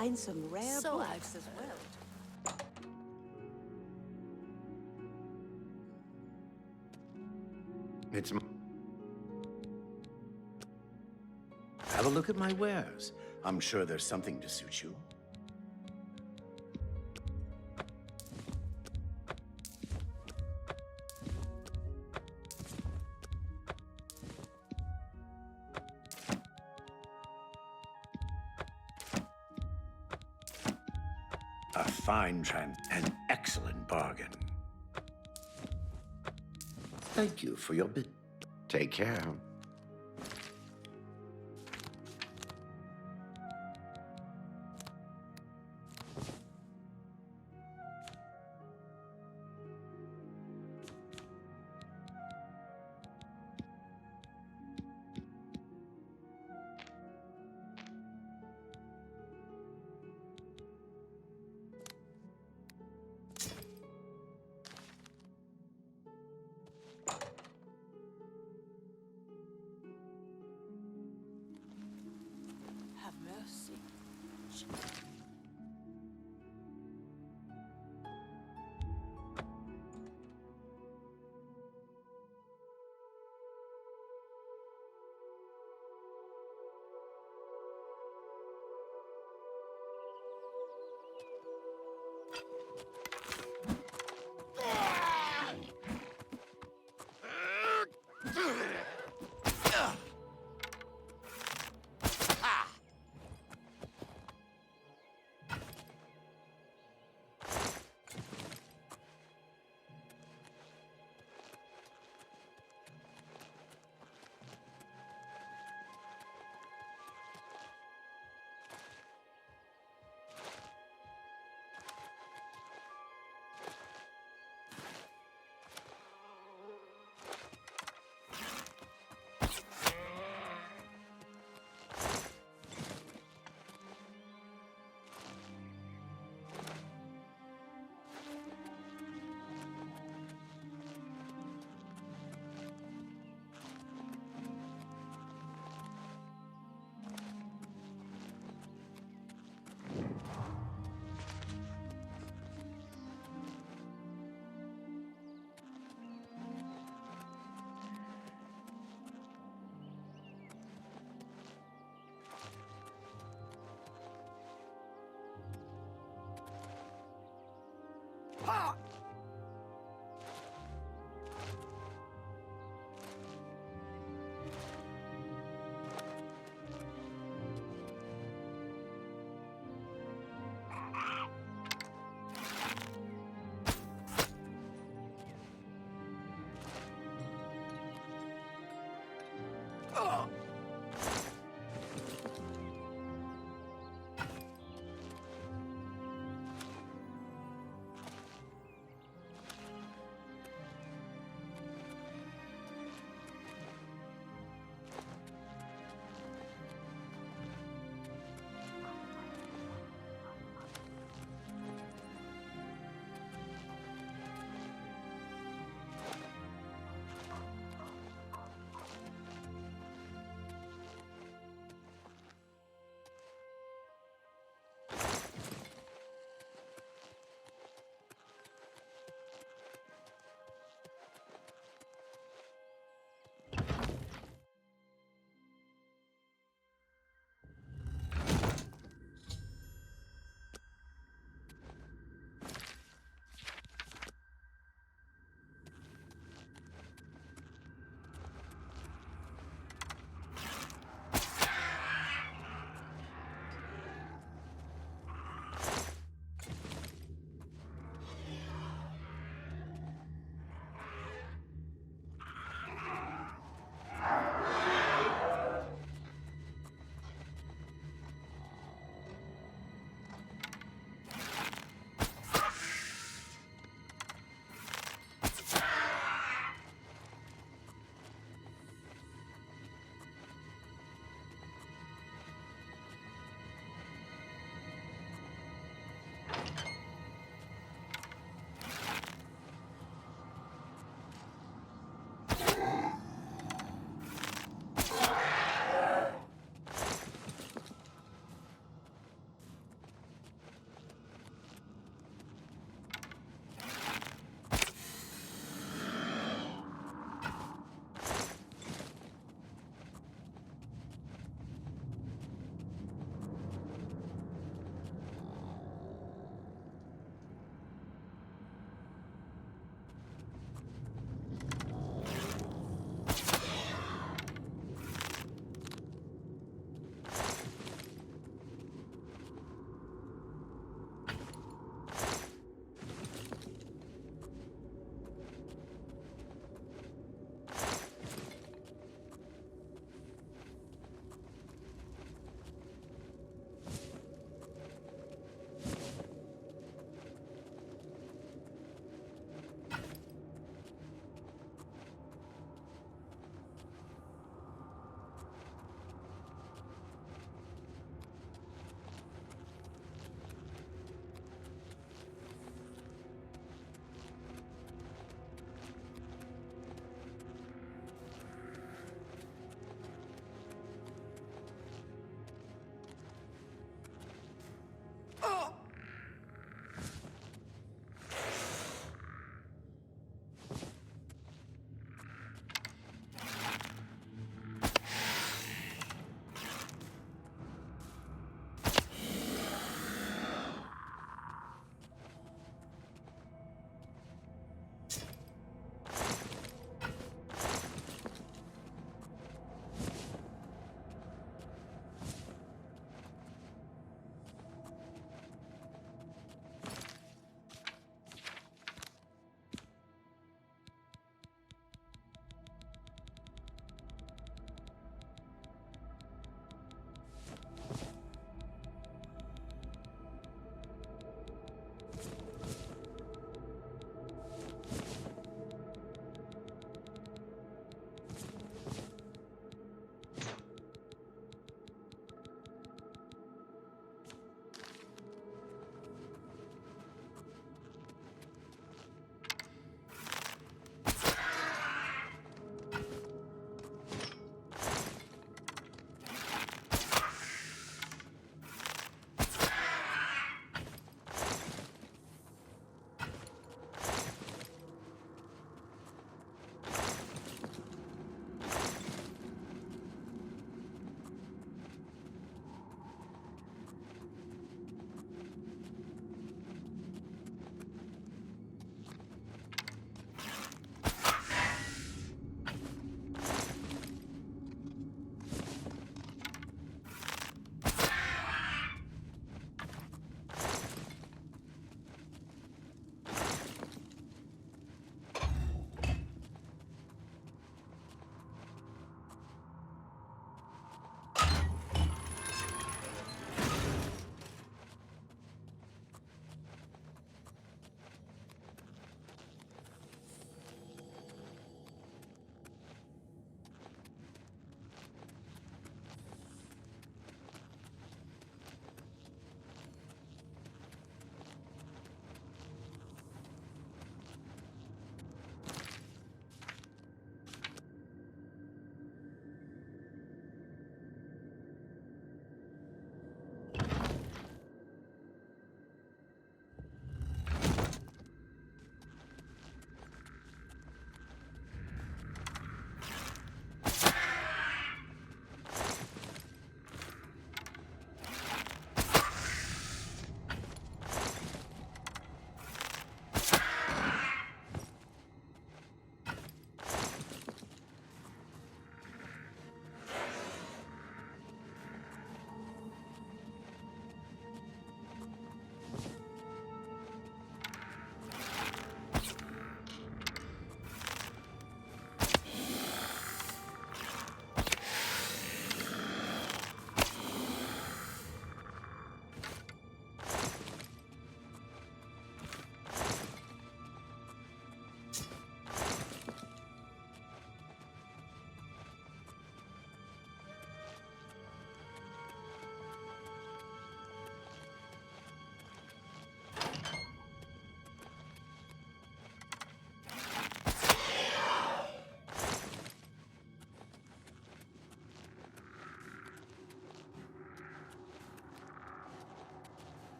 find some rare So books as well. It's... Have a look at my wares. I'm sure there's something to suit you. A fine an excellent bargain. Thank you for your bid. Take care. Have mercy.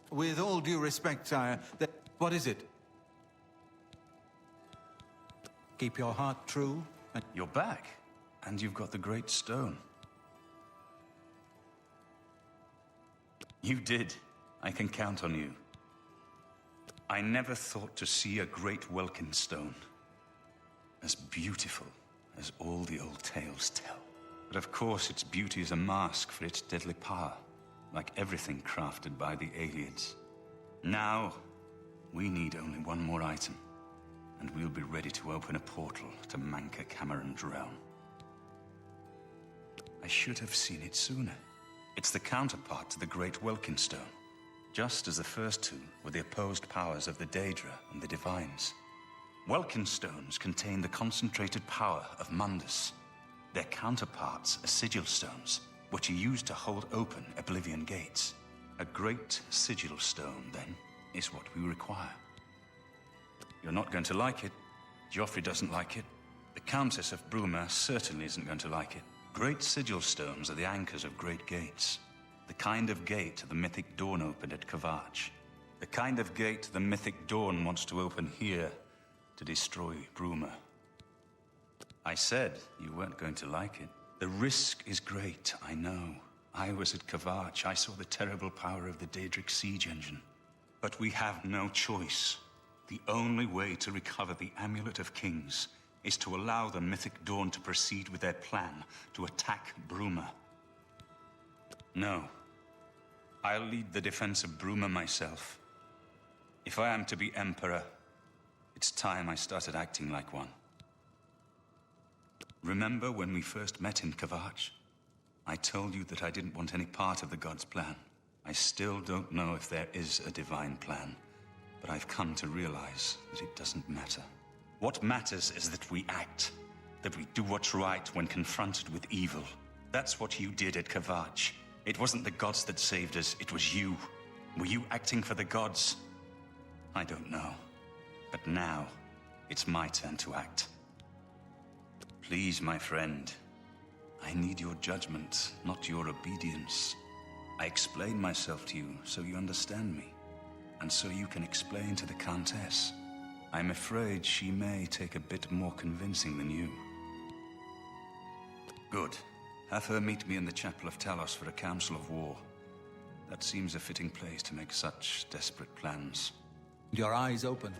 With all due respect, sire, what is it? Keep your heart true and... You're back, and you've got the Great Stone. You did. I can count on you. I never thought to see a great Welkin stone. As beautiful as all the old tales tell. But of course, its beauty is a mask for its deadly power, like everything crafted by the aliens. Now, we need only one more item, and we'll be ready to open a portal to Manca Cameron's realm. I should have seen it sooner. It's the counterpart to the Great Welkin Stone, just as the first two were the opposed powers of the Daedra and the Divines. Welkin stones contain the concentrated power of Mundus. Their counterparts are sigil stones, which are used to hold open Oblivion gates. A great sigil stone, then, is what we require. You're not going to like it. Joffrey doesn't like it. The Countess of Bruma certainly isn't going to like it. Great sigil stones are the anchors of great gates. The kind of gate the mythic Dawn opened at Kvatch. The kind of gate the mythic Dawn wants to open here to destroy Bruma. I said you weren't going to like it. The risk is great, I know. I was at Kvatch. I saw the terrible power of the Daedric siege engine. But we have no choice. The only way to recover the Amulet of Kings is to allow the mythic Dawn to proceed with their plan to attack Bruma. No. I'll lead the defense of Bruma myself. If I am to be Emperor, it's time I started acting like one. Remember when we first met in Kvatch? I told you that I didn't want any part of the God's plan. I still don't know if there is a divine plan, but I've come to realize that it doesn't matter. What matters is that we act, that we do what's right when confronted with evil. That's what you did at Kvatch. It wasn't the gods that saved us, it was you. Were you acting for the gods? I don't know. But now, it's my turn to act. Please, my friend. I need your judgment, not your obedience. I explain myself to you so you understand me, and so you can explain to the Countess. I'm afraid she may take a bit more convincing than you. Good. Have her meet me in the Chapel of Talos for a council of war. That seems a fitting place to make such desperate plans. Your eyes open.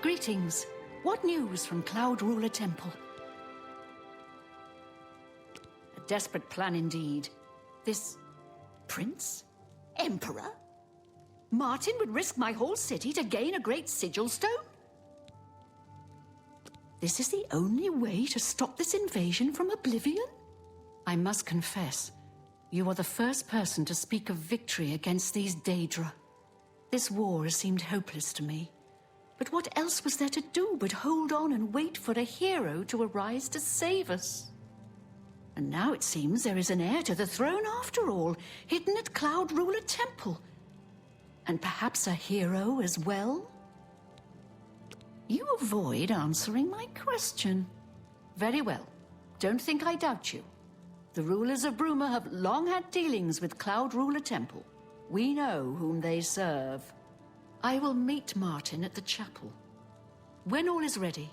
Greetings. What news from Cloud Ruler Temple? A desperate plan indeed. This prince? Emperor? Martin would risk my whole city to gain a great sigil stone? This is the only way to stop this invasion from Oblivion? I must confess, you are the first person to speak of victory against these Daedra. This war has seemed hopeless to me. But what else was there to do but hold on and wait for a hero to arise to save us? And now it seems there is an heir to the throne after all, hidden at Cloud Ruler Temple. And perhaps a hero as well? You avoid answering my question. Very well. Don't think I doubt you. The rulers of Bruma have long had dealings with Cloud Ruler Temple. We know whom they serve. I will meet Martin at the chapel. When all is ready,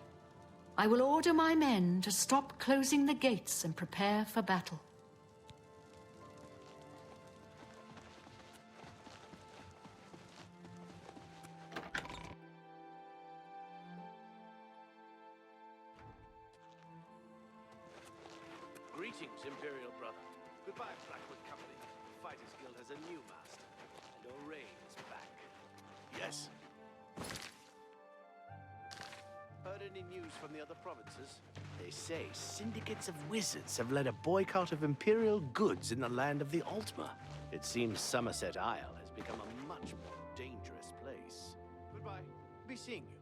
I will order my men to stop closing the gates and prepare for battle. Greetings, Imperial brother. Goodbye, Blackwood Company. Fighters Guild has a new master, and O'Reilly is back. Yes. Heard any news from the other provinces? They say syndicates of wizards have led a boycott of Imperial goods in the land of the Altmer. It seems Somerset Isle has become a much more dangerous place. Goodbye. Be seeing you.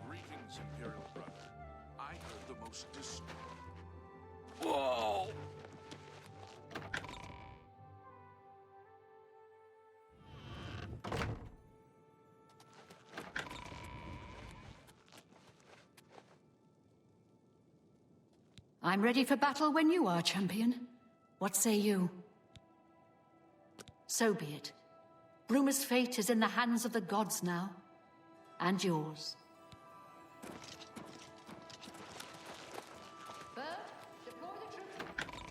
Greetings, Imperial brother. I heard the most Whoa! I'm ready for battle when you are, champion. What say you? So be it. Bruma's fate is in the hands of the gods now. And yours. Bird, deploy the troops.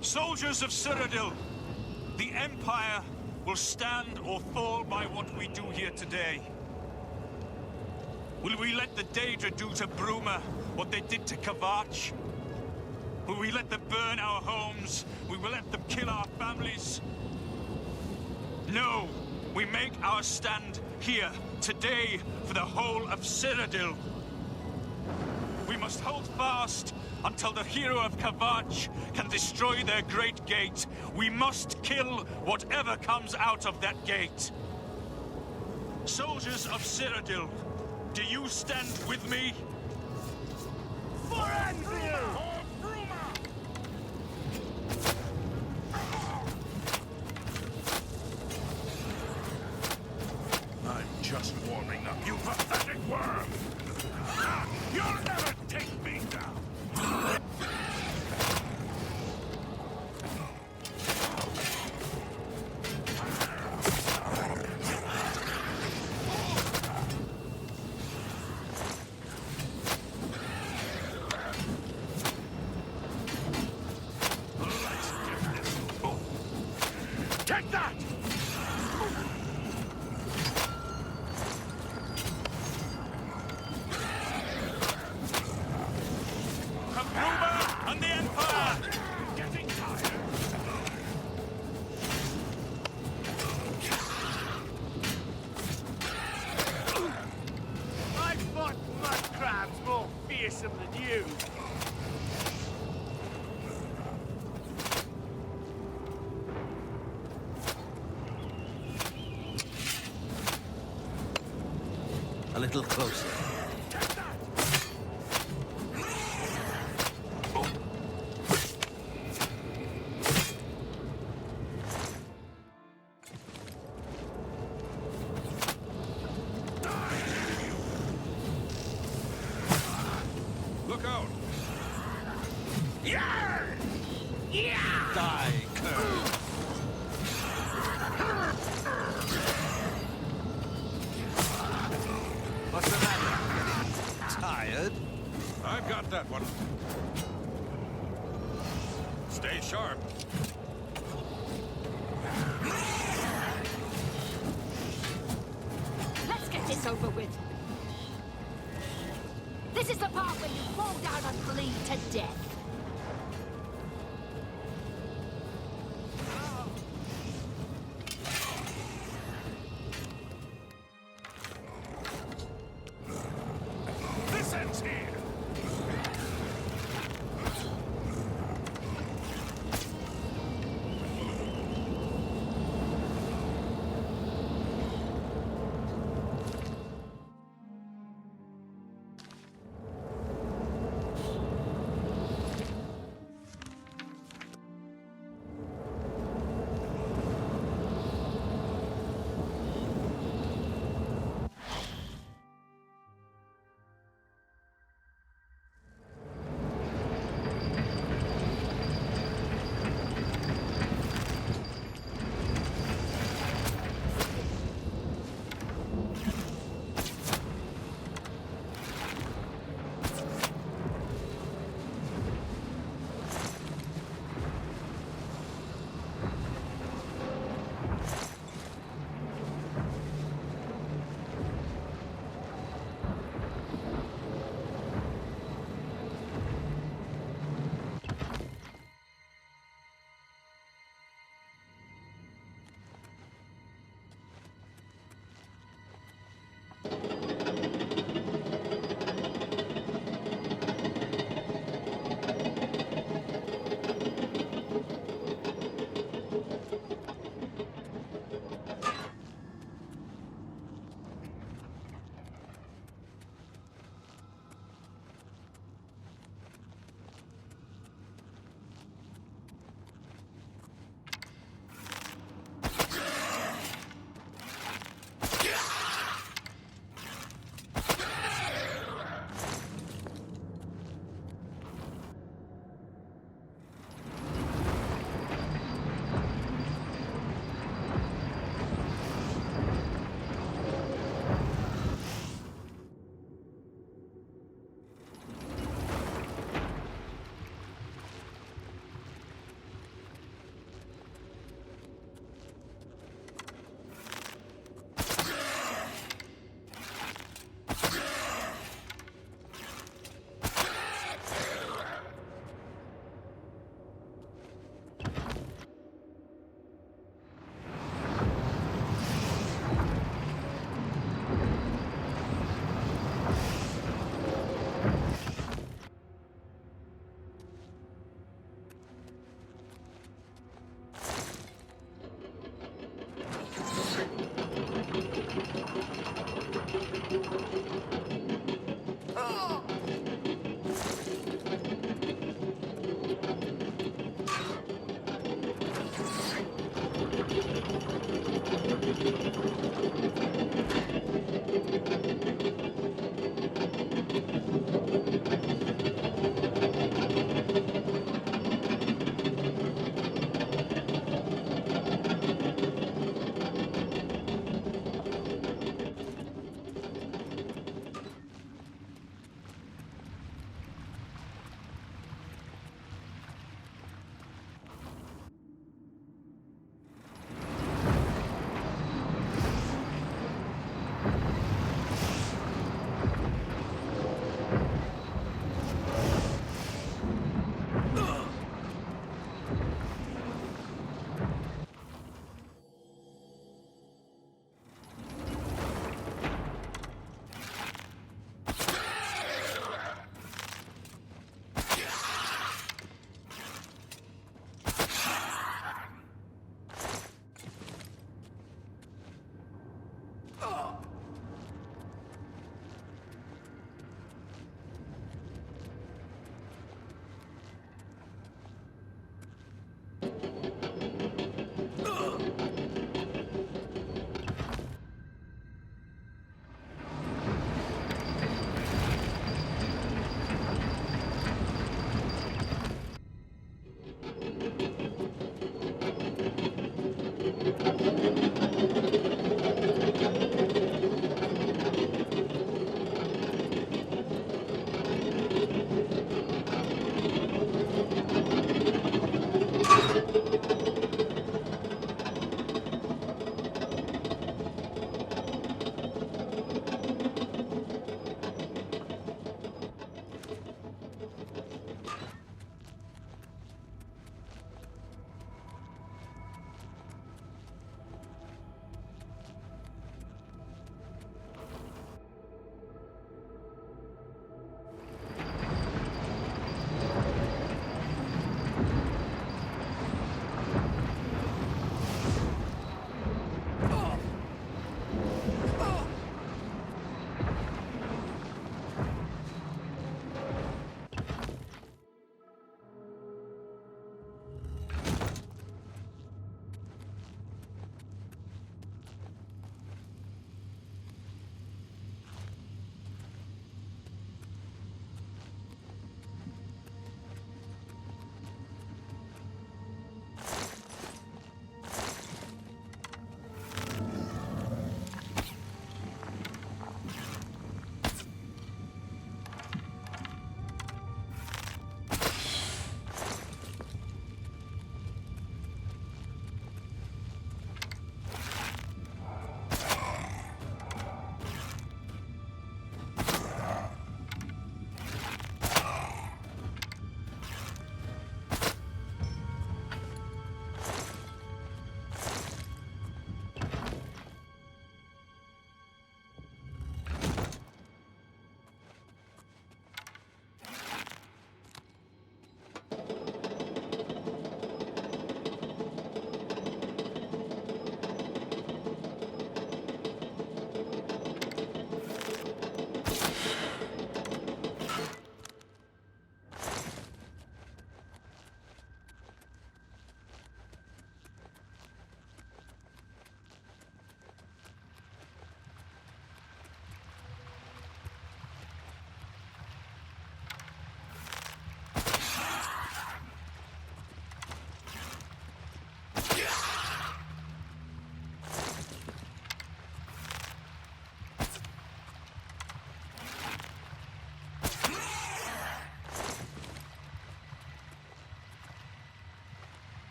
Soldiers of Cyrodiil, the Empire will stand or fall by what we do here today. Will we let the Daedra do to Bruma what they did to Kavach? Will we let them burn our homes? Will we let them kill our families? No, we make our stand here, today, for the whole of Cyrodiil. We must hold fast until the hero of Kavach can destroy their great gate. We must kill whatever comes out of that gate. Soldiers of Cyrodiil, do you stand with me? For Andrew! I'm just warming up, you pathetic worm! You'll never take me down! Take that! Bruma and the Empire! Getting tired? I fought mud crabs more fearsome than you. A little closer. Look out! Die, curse! What's the matter? Tired? I've got that one. Stay sharp. Let's get this over with. This is the part where you fall down and bleed to death. This ends here.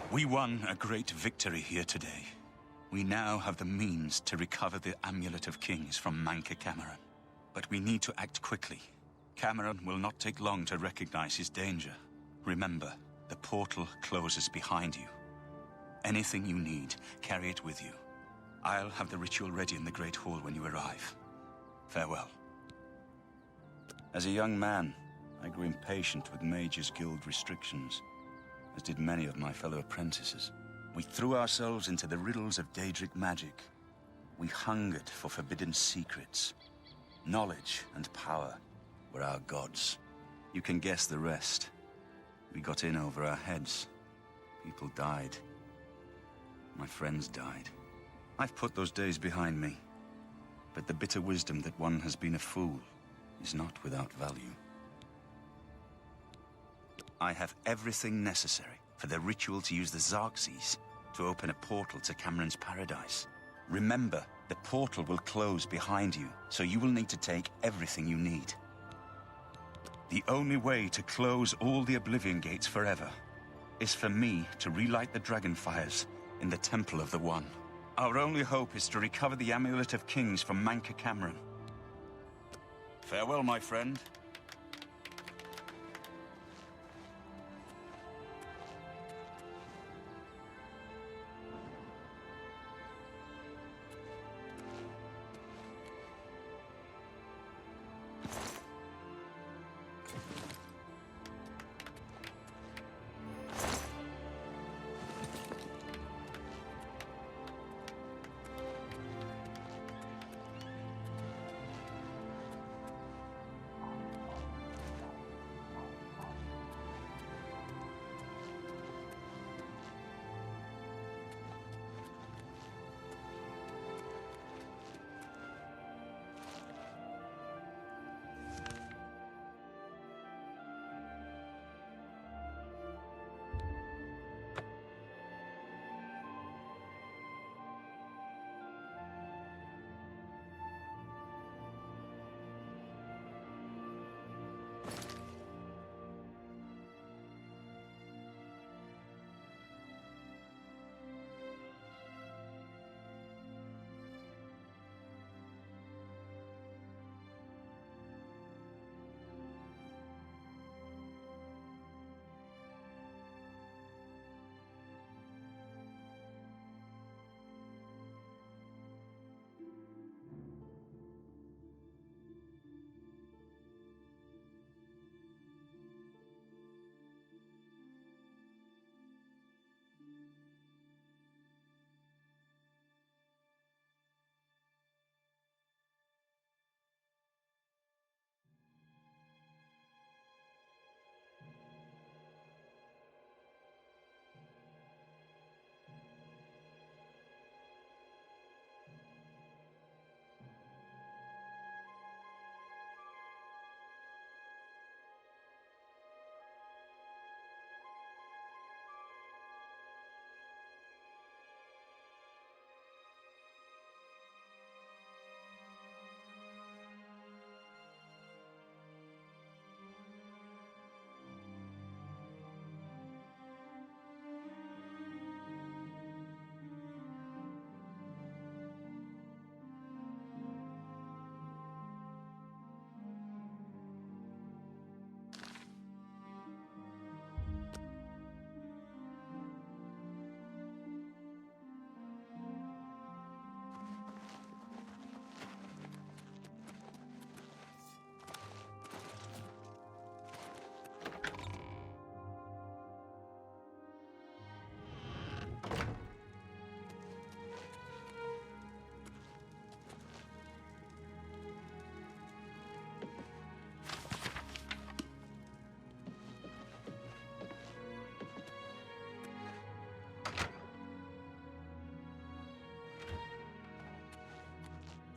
We won a great victory here today. We now have the means to recover the Amulet of Kings from Manca Cameron. But we need to act quickly. Cameron will not take long to recognize his danger. Remember, the portal closes behind you. Anything you need, carry it with you. I'll have the ritual ready in the Great Hall when you arrive. Farewell. As a young man, I grew impatient with Mage's Guild restrictions, as did many of my fellow apprentices. We threw ourselves into the riddles of Daedric magic. We hungered for forbidden secrets. Knowledge and power were our gods. You can guess the rest. We got in over our heads. People died. My friends died. I've put those days behind me. But the bitter wisdom that one has been a fool is not without value. I have everything necessary for the ritual to use the Xarxes to open a portal to Cameron's paradise. Remember, the portal will close behind you, so you will need to take everything you need. The only way to close all the Oblivion gates forever is for me to relight the dragon fires in the Temple of the One. Our only hope is to recover the Amulet of Kings from Manca Cameron. Farewell, my friend.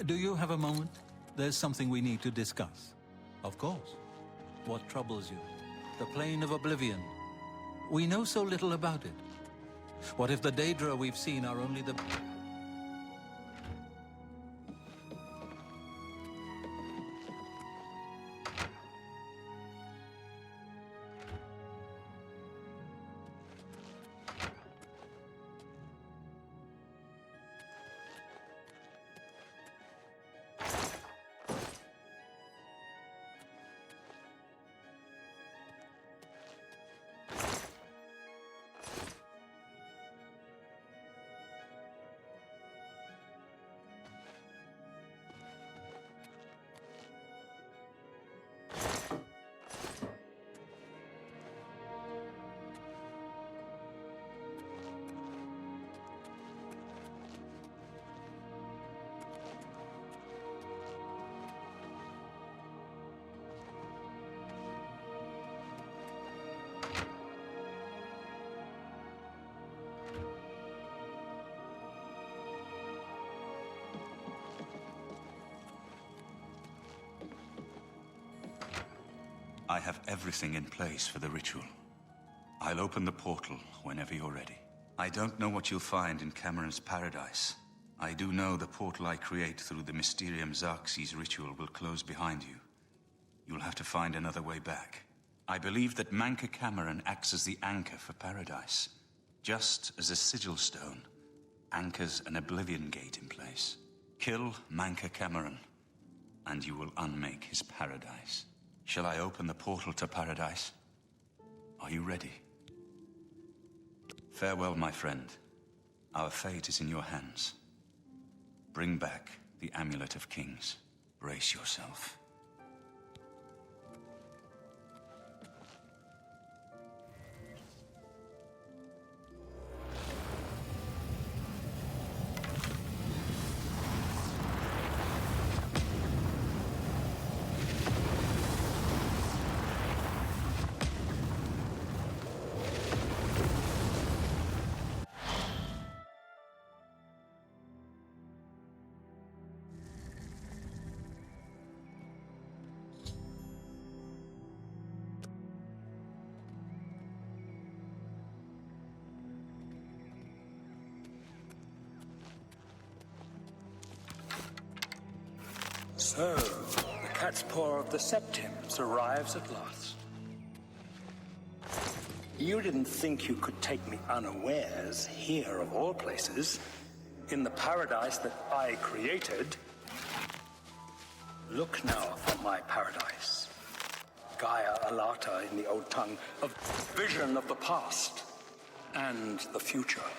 Do you have a moment? There's something we need to discuss. Of course. What troubles you? The plane of Oblivion. We know so little about it. What if the Daedra we've seen are only the... I have everything in place for the ritual. I'll open the portal whenever you're ready. I don't know what you'll find in Cameron's paradise. I do know the portal I create through the Mysterium Xerxes ritual will close behind you. You'll have to find another way back. I believe that Manca Cameron acts as the anchor for paradise, just as a sigil stone anchors an Oblivion gate in place. Kill Manca Cameron, and you will unmake his paradise. Shall I open the portal to paradise? Are you ready? Farewell, my friend. Our fate is in your hands. Bring back the Amulet of Kings. Brace yourself. So, the cat's paw of the Septims arrives at last. You didn't think you could take me unawares here, of all places, in the paradise that I created. Look now for my paradise. Gaia Alata in the old tongue, a vision of the past and the future.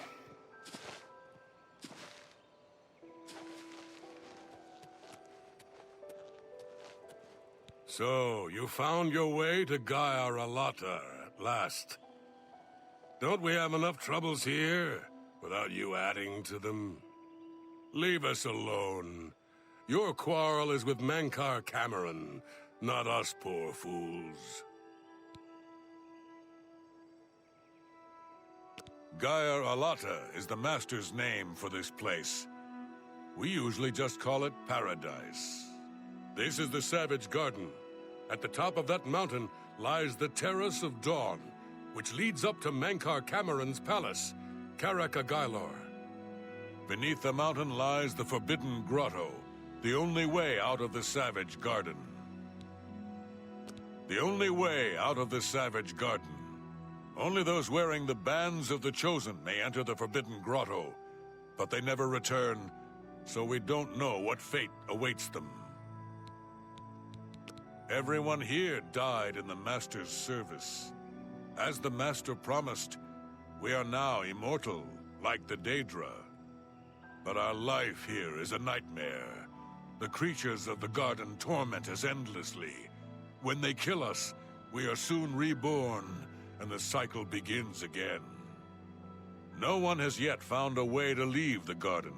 So, you found your way to Gaia Alata at last. Don't we have enough troubles here without you adding to them? Leave us alone. Your quarrel is with Manca Cameron, not us poor fools. Gaia Alata is the Master's name for this place. We usually just call it Paradise. This is the Savage Garden. At the top of that mountain lies the Terrace of Dawn, which leads up to Manca Cameron's palace, Karaka Gailor. Beneath the mountain lies the Forbidden Grotto, the only way out of the Savage Garden. The only way out of the Savage Garden. Only those wearing the bands of the Chosen may enter the Forbidden Grotto, but they never return, so we don't know what fate awaits them. Everyone here died in the Master's service. As the Master promised, we are now immortal, like the Daedra. But our life here is a nightmare. The creatures of the garden torment us endlessly. When they kill us, we are soon reborn, and the cycle begins again. No one has yet found a way to leave the garden,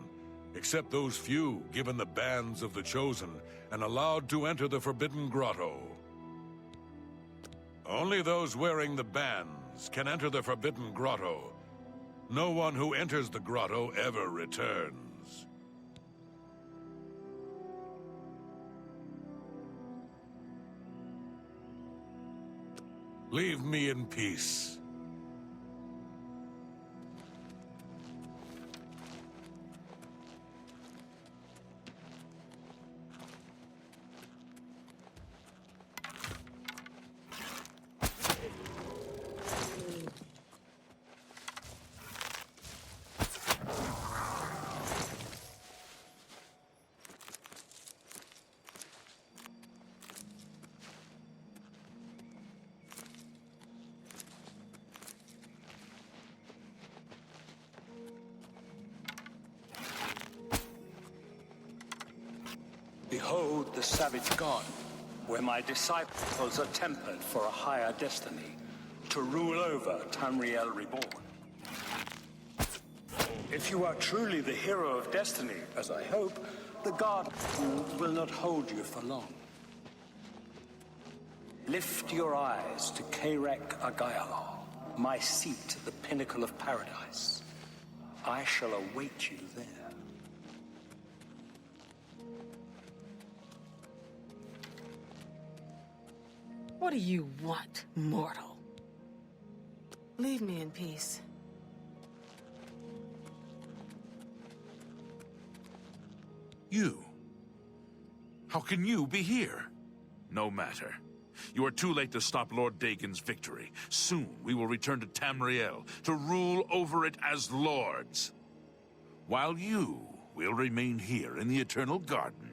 except those few given the bands of the Chosen and allowed to enter the Forbidden Grotto. Only those wearing the bands can enter the Forbidden Grotto. No one who enters the grotto ever returns. Leave me in peace. Behold the Savage Garden, where my disciples are tempered for a higher destiny, to rule over Tamriel Reborn. If you are truly the hero of destiny, as I hope, the garden will not hold you for long. Lift your eyes to Karek Agailor, my seat at the pinnacle of paradise. I shall await you there. What do you want, mortal? Leave me in peace. You? How can you be here? No matter. You are too late to stop Lord Dagon's victory. Soon we will return to Tamriel to rule over it as lords. While you will remain here in the Eternal Garden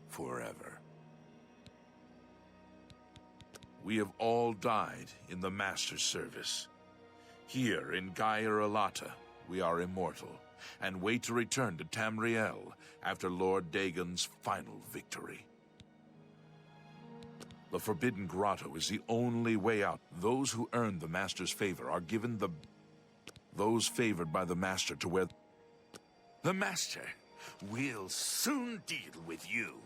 forever. We have all died in the Master's service. Here in Gaia Alata, we are immortal, and wait to return to Tamriel after Lord Dagon's final victory. The Forbidden Grotto is the only way out. Those who earn the Master's favor are given those favored by the Master to where... The Master will soon deal with you.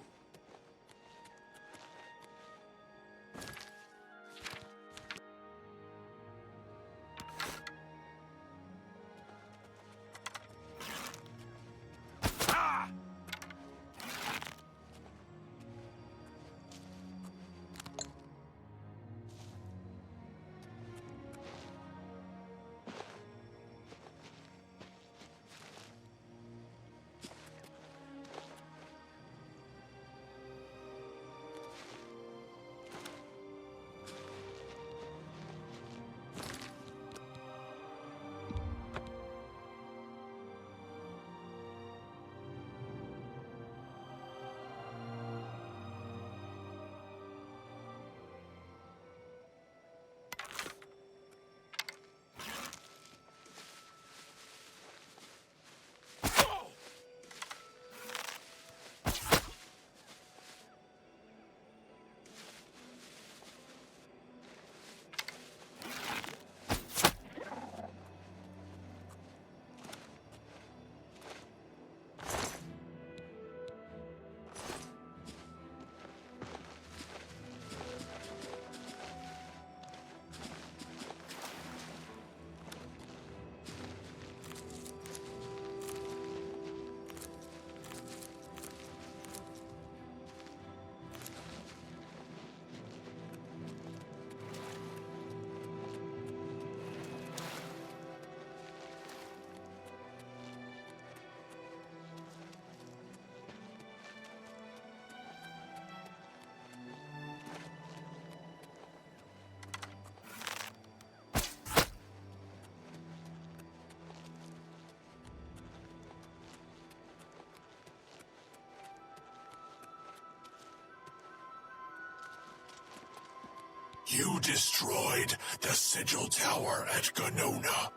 You destroyed the Sigil Tower at Ganona.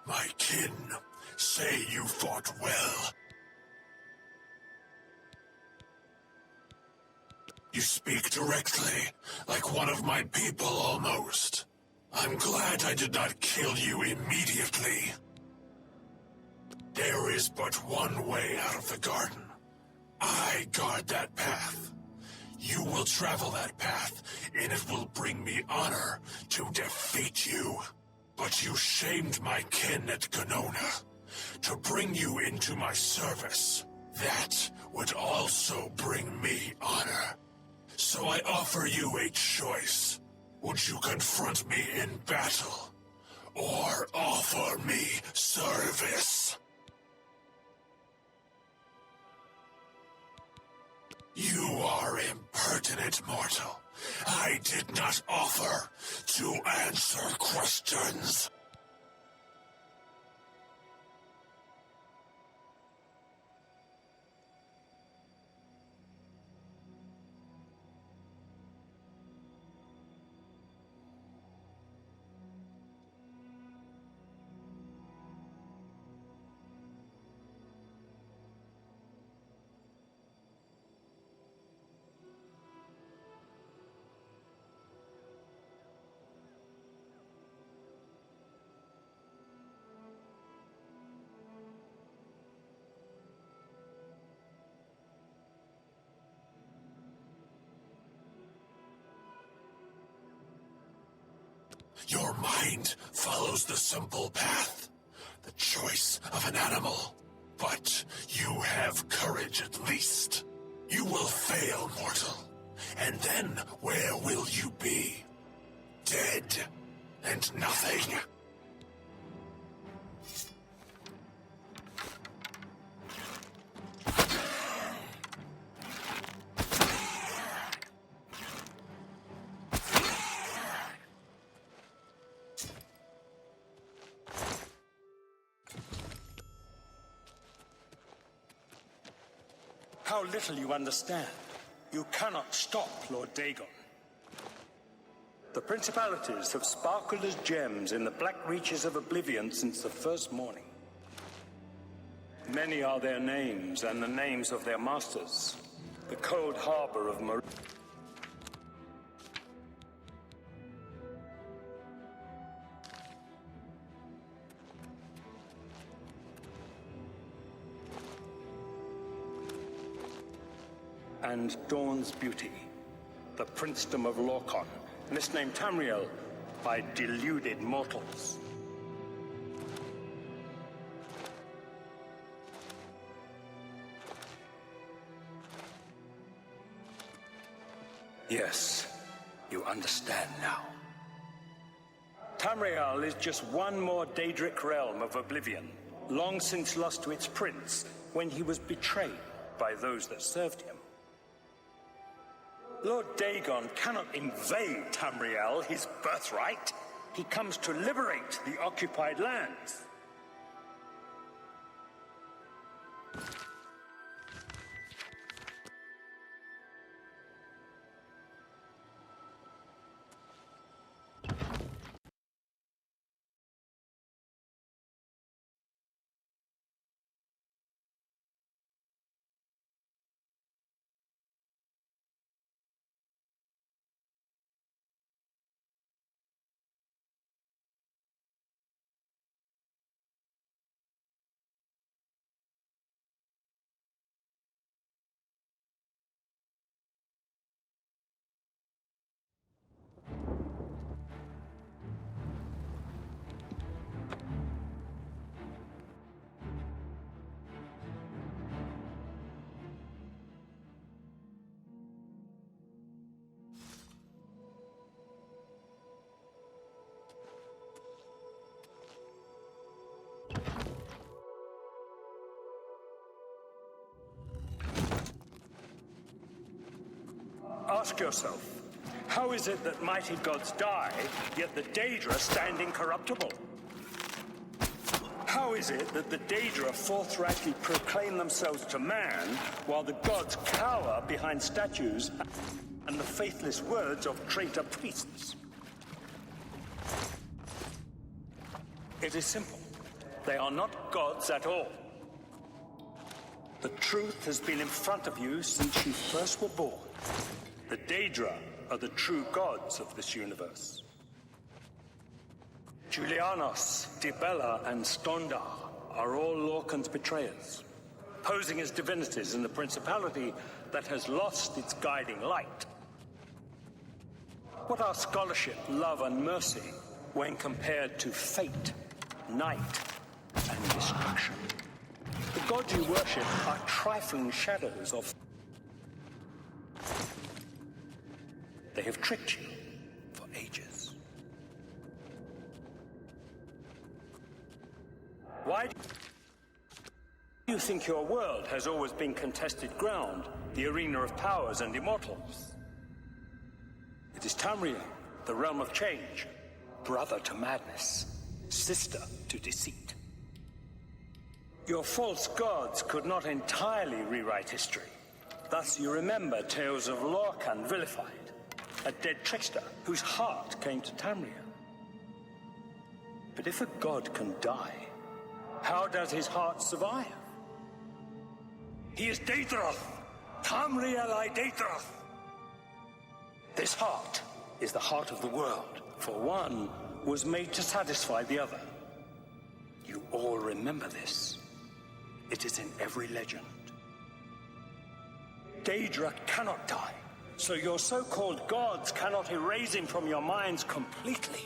My kin say you fought well. You speak directly, like one of my people almost. I'm glad I did not kill you immediately. There is but one way out of the garden. I guard that path. You will travel that path, and it will bring me honor to defeat you. But you shamed my kin at Ganona. To bring you into my service, that would also bring me honor. So I offer you a choice. Would you confront me in battle, or offer me service? You are impertinent, mortal. I did not offer to answer questions. Your mind follows the simple path, the choice of an animal. But you have courage at least. You will fail, mortal. And then where will you be? Dead and nothing. How little you understand. You cannot stop Lord Dagon. The principalities have sparkled as gems in the black reaches of Oblivion since the first morning. Many are their names and the names of their masters. The cold harbor of Mar... and Dawn's beauty, the princedom of Lorkhan, misnamed Tamriel by deluded mortals. Yes, you understand now. Tamriel is just one more Daedric realm of Oblivion, long since lost to its prince when he was betrayed by those that served him. Lord Dagon cannot invade Tamriel, his birthright. He comes to liberate the occupied lands. Ask yourself, how is it that mighty gods die, yet the Daedra stand incorruptible? How is it that the Daedra forthrightly proclaim themselves to man, while the gods cower behind statues and the faithless words of traitor priests? It is simple. They are not gods at all. The truth has been in front of you since you first were born. The Daedra are the true gods of this universe. Julianos, Dibella, and Stondar are all Lorkhan's betrayers, posing as divinities in the principality that has lost its guiding light. What are scholarship, love, and mercy when compared to fate, night, and destruction? The gods you worship are trifling shadows of... They have tricked you for ages. Why do you think your world has always been contested ground, the arena of powers and immortals? It is Tamriel, the realm of change, brother to madness, sister to deceit. Your false gods could not entirely rewrite history. Thus you remember tales of Lorkhan vilified, a dead trickster whose heart came to Tamriel. But if a god can die, how does his heart survive? He is Daedroth, Tamriel I Daedroth. This heart is the heart of the world, for one was made to satisfy the other. You all remember this. It is in every legend. Daedra cannot die, so your so-called gods cannot erase him from your minds completely.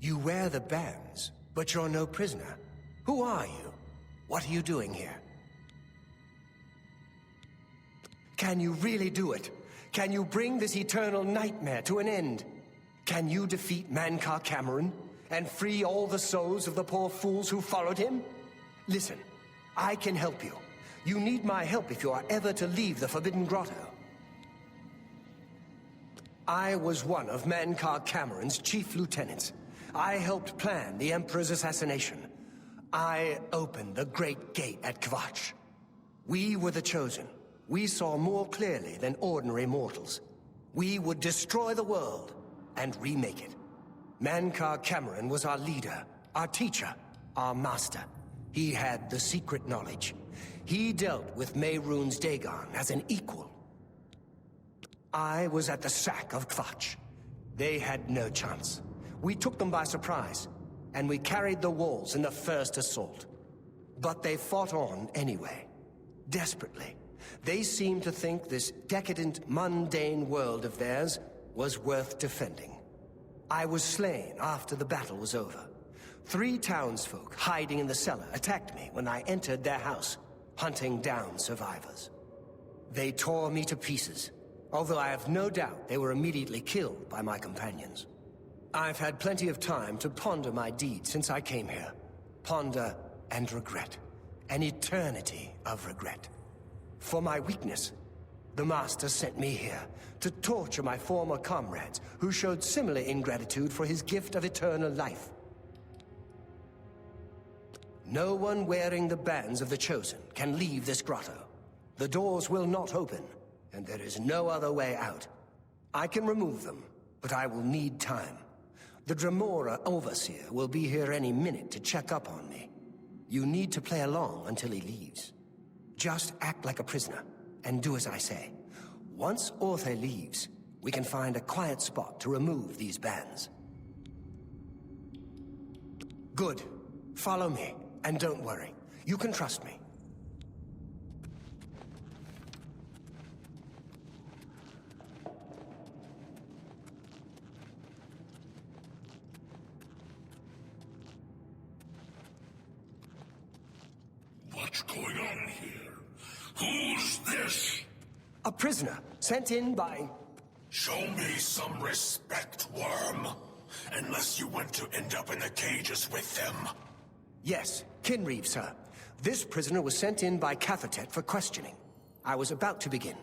You wear the bands, but you're no prisoner. Who are you? What are you doing here? Can you really do it? Can you bring this eternal nightmare to an end? Can you defeat Mankar Cameron and free all the souls of the poor fools who followed him? Listen, I can help you. You need my help if you are ever to leave the Forbidden Grotto. I was one of Mankar Cameron's chief lieutenants. I helped plan the Emperor's assassination. I opened the Great Gate at Kvatch. We were the chosen. We saw more clearly than ordinary mortals. We would destroy the world and remake it. Mankar Cameron was our leader, our teacher, our master. He had the secret knowledge. He dealt with Mehrunes Dagon as an equal. I was at the sack of Kvatch. They had no chance. We took them by surprise, and we carried the walls in the first assault. But they fought on anyway, desperately. They seemed to think this decadent, mundane world of theirs was worth defending. I was slain after the battle was over. 3 townsfolk hiding in the cellar attacked me when I entered their house, hunting down survivors. They tore me to pieces, although I have no doubt they were immediately killed by my companions. I've had plenty of time to ponder my deed since I came here. Ponder and regret. An eternity of regret. For my weakness, the Master sent me here to torture my former comrades who showed similar ingratitude for his gift of eternal life. No one wearing the bands of the Chosen can leave this grotto. The doors will not open, and there is no other way out. I can remove them, but I will need time. The Dremora Overseer will be here any minute to check up on me. You need to play along until he leaves. Just act like a prisoner, and do as I say. Once Orthe leaves, we can find a quiet spot to remove these bands. Good. Follow me, and don't worry. You can trust me. What's going on here? Who's this? A prisoner, sent in by... Show me some respect, worm. Unless you want to end up in the cages with them. Yes, Kinreeve, sir. This prisoner was sent in by Cathertet for questioning. I was about to begin.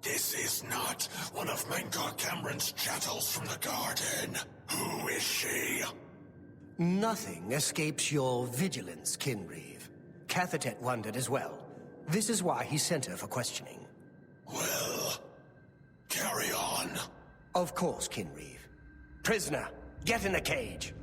This is not one of Mankar Cameron's chattels from the garden. Who is she? Nothing escapes your vigilance, Kinreeve. Cathertet wondered as well. This is why he sent her for questioning. Well, carry on. Of course, Kinreeve. Prisoner, get in the cage.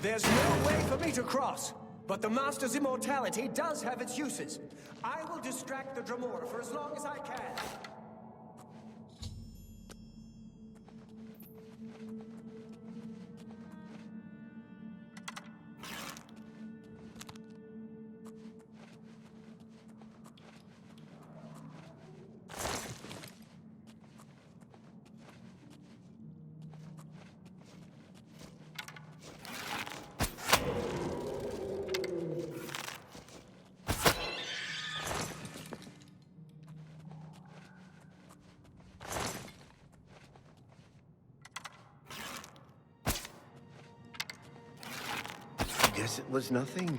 There's no way for me to cross, but the Master's immortality does have its uses. I will distract the Dremora for as long as I can. Guess it was nothing.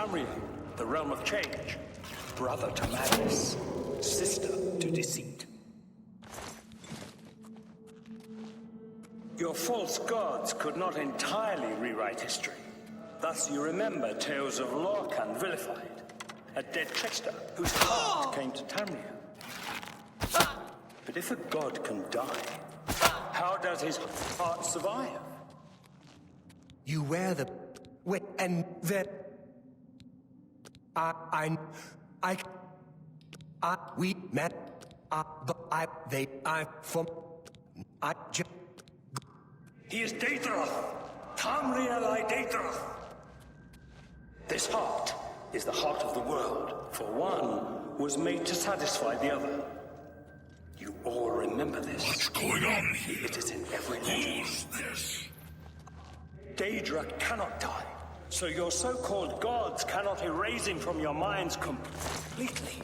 Tamriel, the realm of change. Brother to madness, sister to deceit. Your false gods could not entirely rewrite history. Thus you remember tales of Lorcan vilified, a dead trickster whose heart came to Tamriel. But if a god can die, how does his heart survive? You wear the... Wait, and that... we met... He is Daedroth! Tamriel I Daedroth! This heart is the heart of the world, for one was made to satisfy the other. You all remember this. What's going on here? It is in every legend. Who's this? Daedra cannot die, so your so-called gods cannot erase him from your minds completely.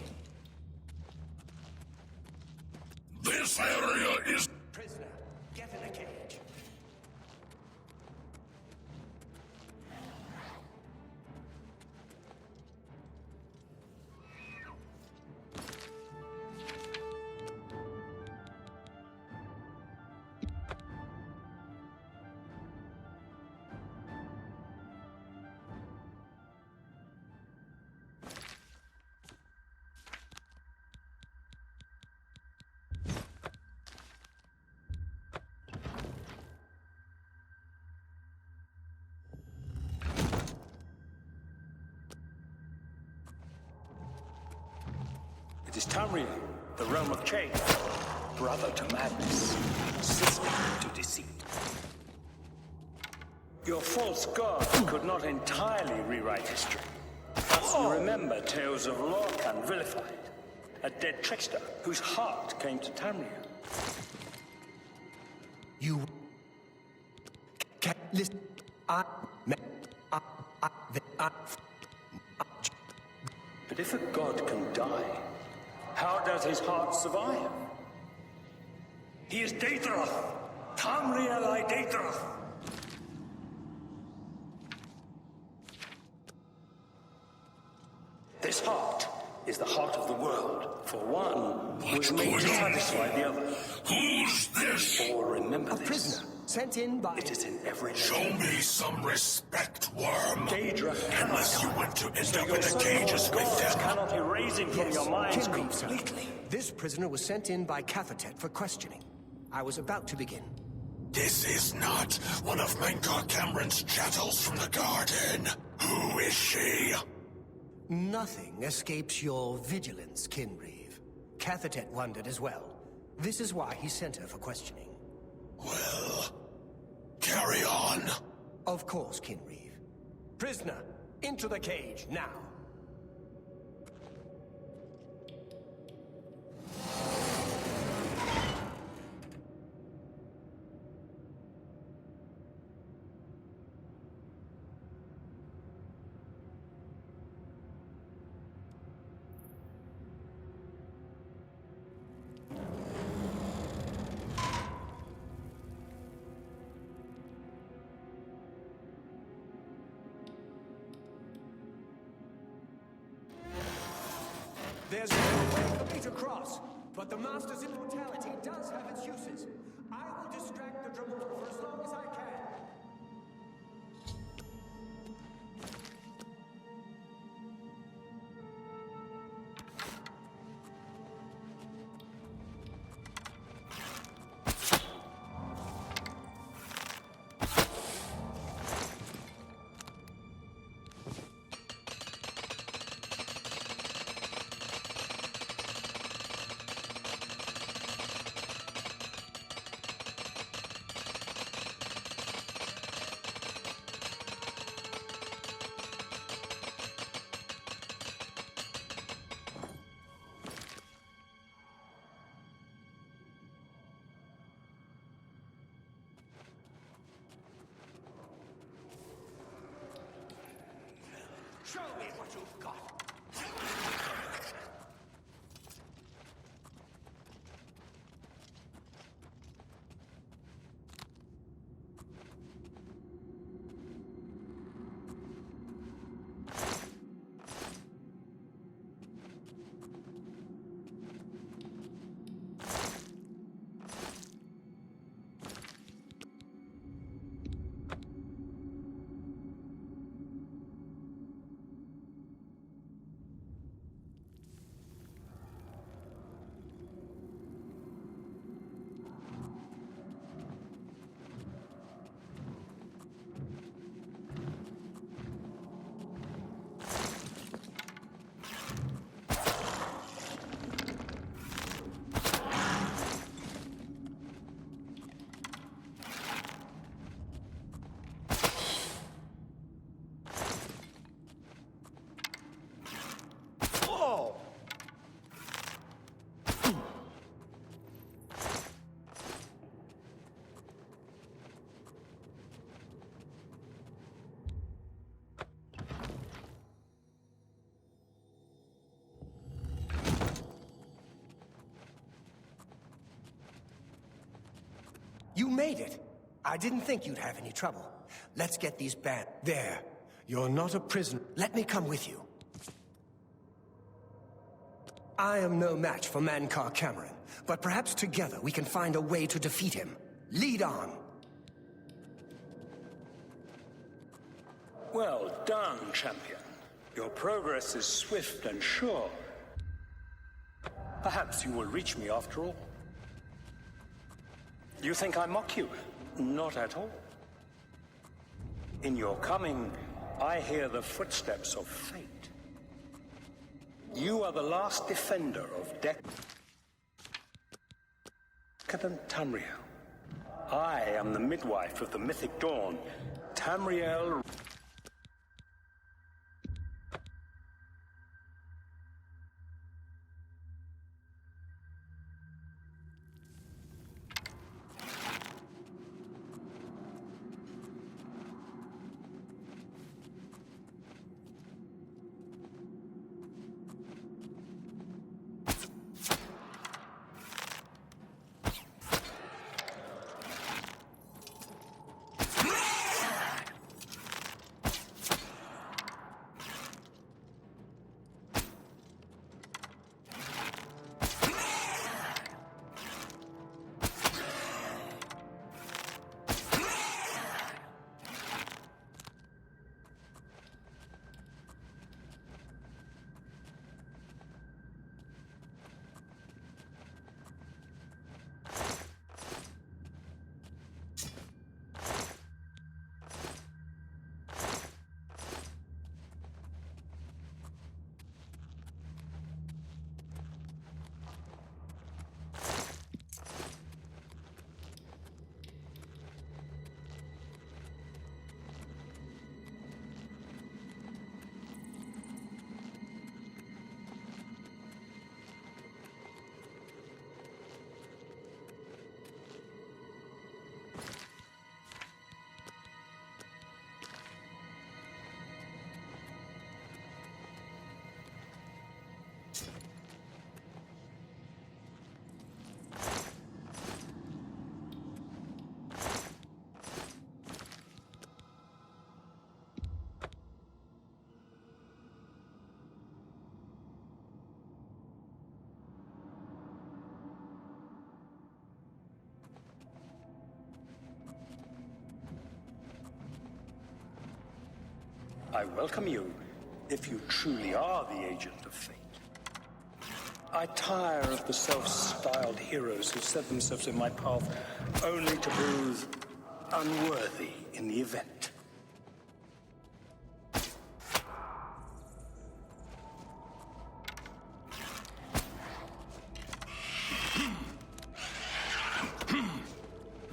This area is... Prisoner, get in a cage. It is Tamriel, the realm of change. Brother to madness, sister to deceit. Your false gods could not entirely rewrite history. Thus you remember tales of Lorcan vilified, a dead trickster whose heart came to Tamriel. You... Can't listen... But if a god can die, how does his heart survive? He is Daedroth! Tamriel I Daedroth! This heart is the heart of the world, for one was made to satisfy the other. Who's this? All remember A this. prisoner, sent in by... It is in every Show legend. me some respect, worm. Daedra cannot Unless you die. want to end So up your in the so-called cages with gods them. cannot erase him from Yes, your minds Kinreeve, sir. completely. This prisoner was sent in by Cathatet for questioning. I was about to begin. This is not one of Menkar Cameron's chattels from the garden. Who is she? Nothing escapes your vigilance, Kinreeve. Cathatet wondered as well. This is why he sent her for questioning. Well, carry on. Of course, Kinreeve. Prisoner, into the cage, now. There's no way for me to cross, but the Master's immortality does have its uses. I will distract the Dremor for as long as I can. Show me what you've got. You made it. I didn't think you'd have any trouble. Let's get these There. You're not a prisoner. Let me come with you. I am no match for Mankar Cameron, but perhaps together we can find a way to defeat him. Lead on. Well done, champion. Your progress is swift and sure. Perhaps you will reach me after all. You think I mock you? Not at all. In your coming, I hear the footsteps of fate. You are the last defender of decadent Tamriel. I am the midwife of the mythic dawn, Tamriel. I welcome you, if you truly are the agent of fate. I tire of the self-styled heroes who set themselves in my path only to prove unworthy in the event.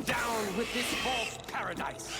Down with this false paradise!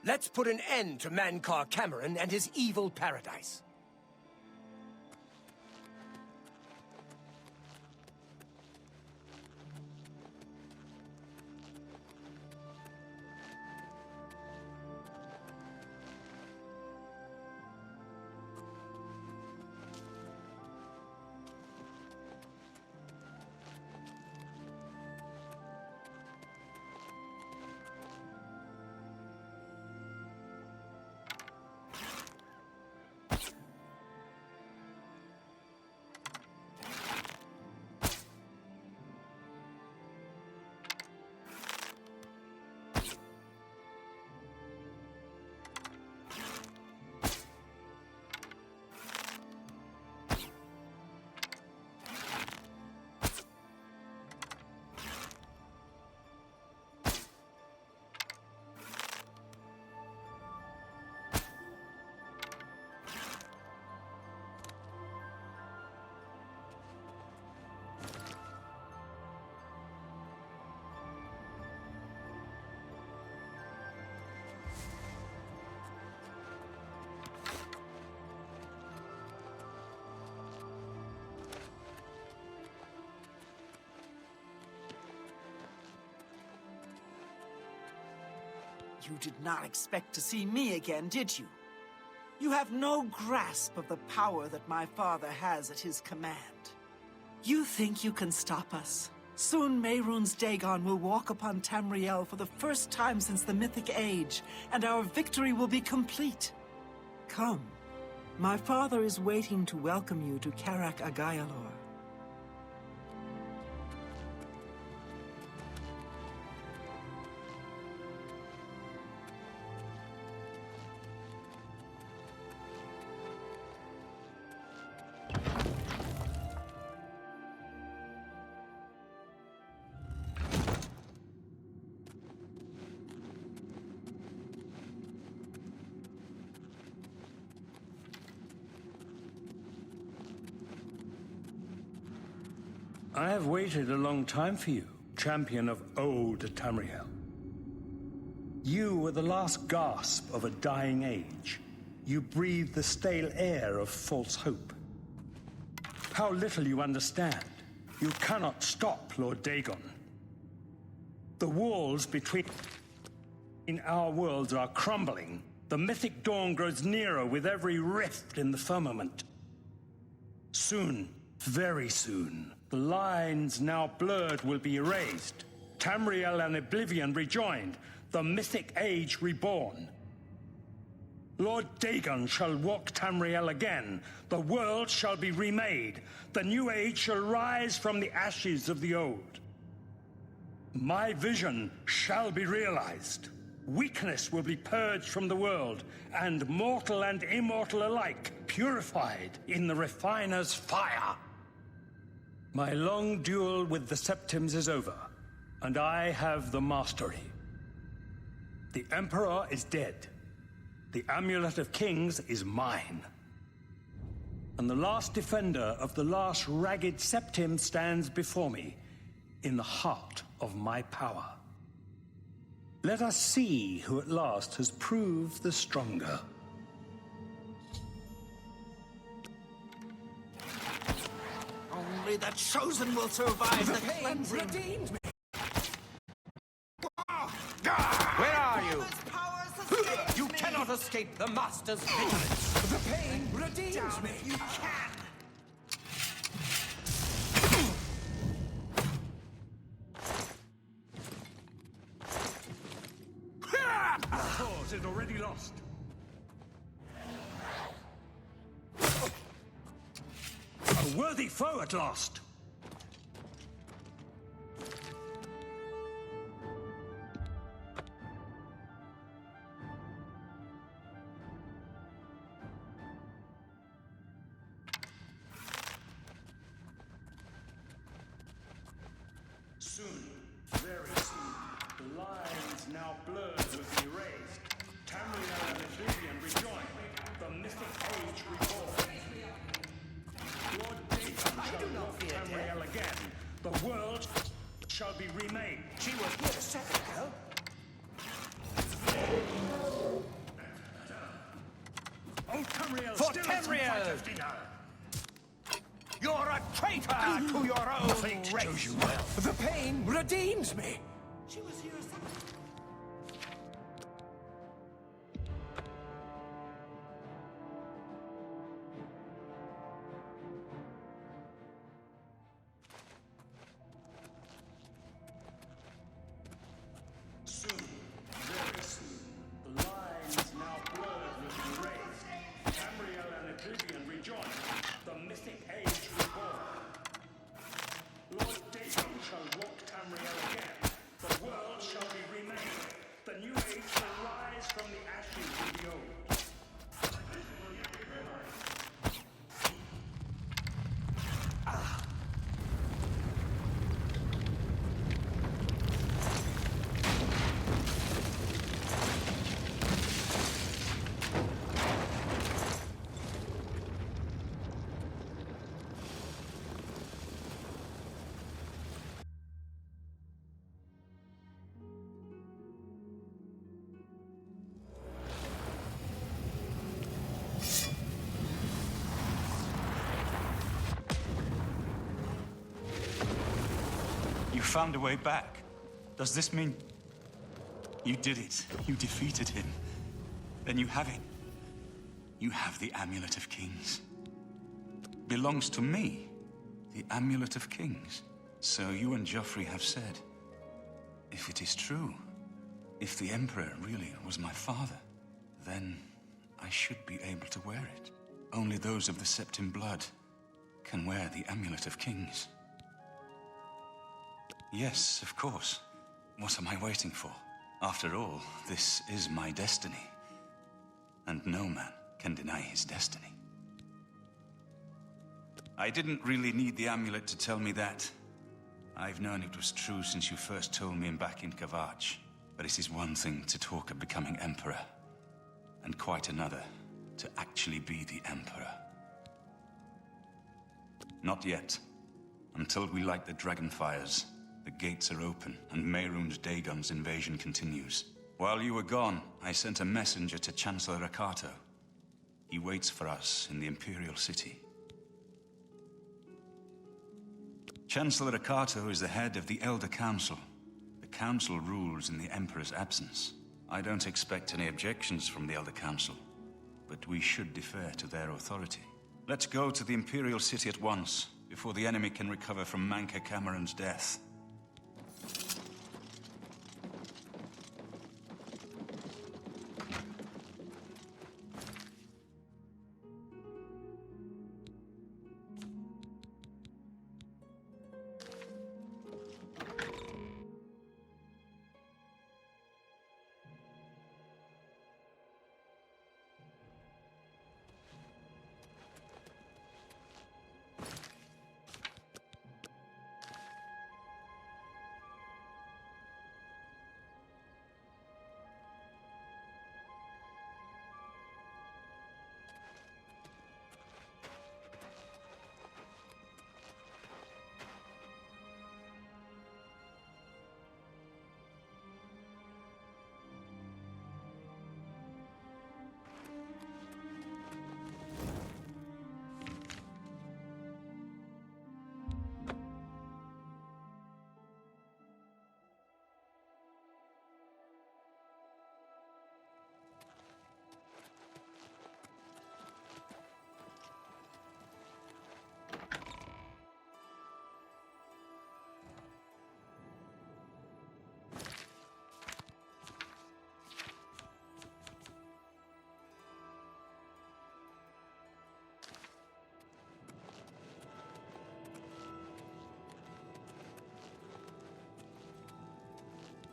Let's put an end to Mankar Cameron and his evil paradise. You did not expect to see me again, did you? You have no grasp of the power that my father has at his command. You think you can stop us? Soon Mehrunes Dagon will walk upon Tamriel for the first time since the Mythic Age, and our victory will be complete. Come. My father is waiting to welcome you to Karak Agayalor. I have waited a long time for you, champion of old Tamriel. You were the last gasp of a dying age. You breathed the stale air of false hope. How little you understand. You cannot stop Lord Dagon. The walls between our worlds are crumbling. The mythic dawn grows nearer with every rift in the firmament. Soon, very soon, the lines now blurred will be erased. Tamriel and Oblivion rejoined, the mythic age reborn. Lord Dagon shall walk Tamriel again. The world shall be remade. The new age shall rise from the ashes of the old. My vision shall be realized. Weakness will be purged from the world, and mortal and immortal alike purified in the refiner's fire. My long duel with the Septims is over, and I have the mastery. The Emperor is dead. The Amulet of Kings is mine. And the last defender of the last ragged Septim stands before me, in the heart of my power. Let us see who at last has proved the stronger. Only the chosen will survive the cleansing. Redeemed me. Where are you? You cannot escape the Master's vigilance. The pain redeems me. You can. The cause is already lost. A worthy foe at last. Soon, very soon, the lines now blurred will be erased. Tamriel and Oblivion rejoin. The mythic age reborn. Lord Dagon shall walk Tamriel again. The world shall be remade. She was here a second ago. traitor to your own race! You well. The pain redeems me! She was here some... Soon, very soon, the lines now blurred with erased. Tamriel and Oblivion rejoin. The mythic age reborn. Lord Dagon shall walk Tamriel again. The world shall be remade. The new age will rise from the ashes of the old. You found a way back. Does this mean... You did it. You defeated him. Then you have it. You have the Amulet of Kings. Belongs to me. The Amulet of Kings. So you and Joffrey have said. If it is true, if the Emperor really was my father, then I should be able to wear it. Only those of the Septim blood can wear the Amulet of Kings. Yes, of course. What am I waiting for? After all, this is my destiny. And no man can deny his destiny. I didn't really need the amulet to tell me that. I've known it was true since you first told me back in Kvatch. But it is one thing to talk of becoming Emperor, and quite another to actually be the Emperor. Not yet. Until we light the Dragonfires. The gates are open, and Mehrunes Dagon's invasion continues. While you were gone, I sent a messenger to Chancellor Akato. He waits for us in the Imperial City. Chancellor Akato is the head of the Elder Council. The Council rules in the Emperor's absence. I don't expect any objections from the Elder Council, but we should defer to their authority. Let's go to the Imperial City at once, before the enemy can recover from Manca Cameron's death.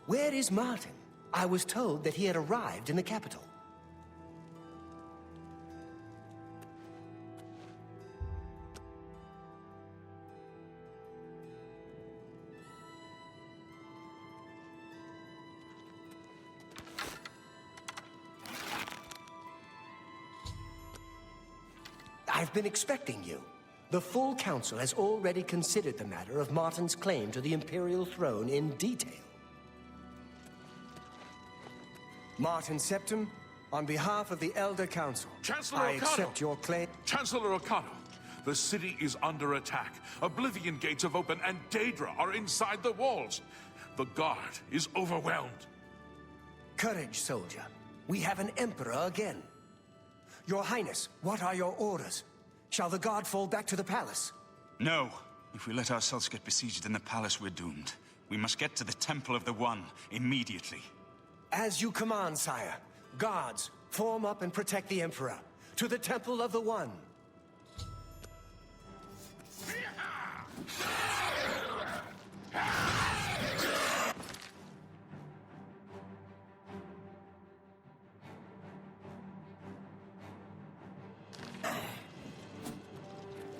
Where is Martin? I was told that he had arrived in the capital. I've been expecting you. The full council has already considered the matter of Martin's claim to the Imperial throne in detail. Martin Septim, on behalf of the Elder Council, Chancellor I Okato! accept your claim. Chancellor Okato, The city is under attack. Oblivion gates have opened and Daedra are inside the walls. The guard is overwhelmed. Courage, soldier. We have an emperor again. Your Highness, what are your orders? Shall the guard fall back to the palace? No. If we let ourselves get besieged in the palace, we're doomed. We must get to the Temple of the One immediately. As you command, sire. Guards, form up and protect the Emperor. To the Temple of the One.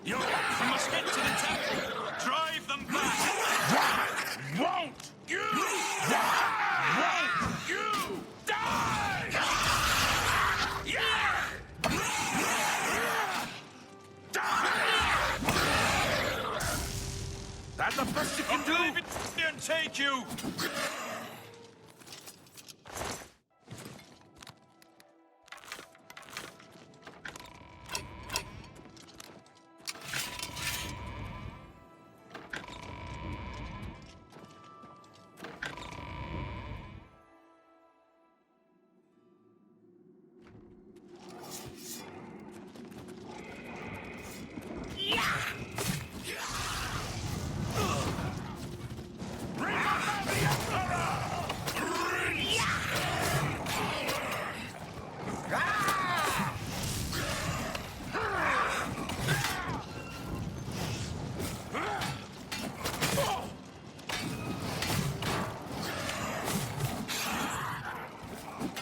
You must get to the temple! Drive them back! Won't you? Won't you die? That's the best you can do! Leave it and take you!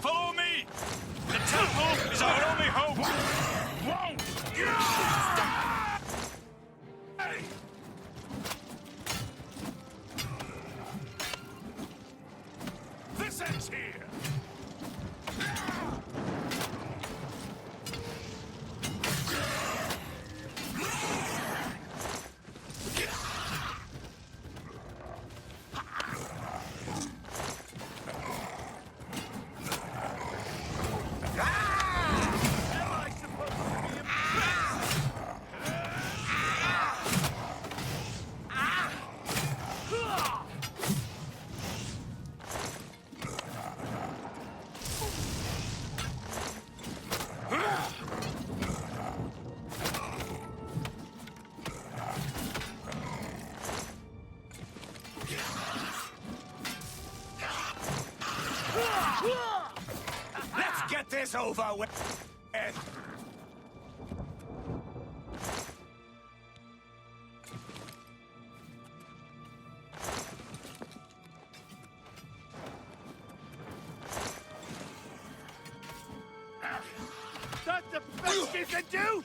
Follow me! The temple is our only hope! Won't you? This ends here! Let's get this over with. That's the best you can do!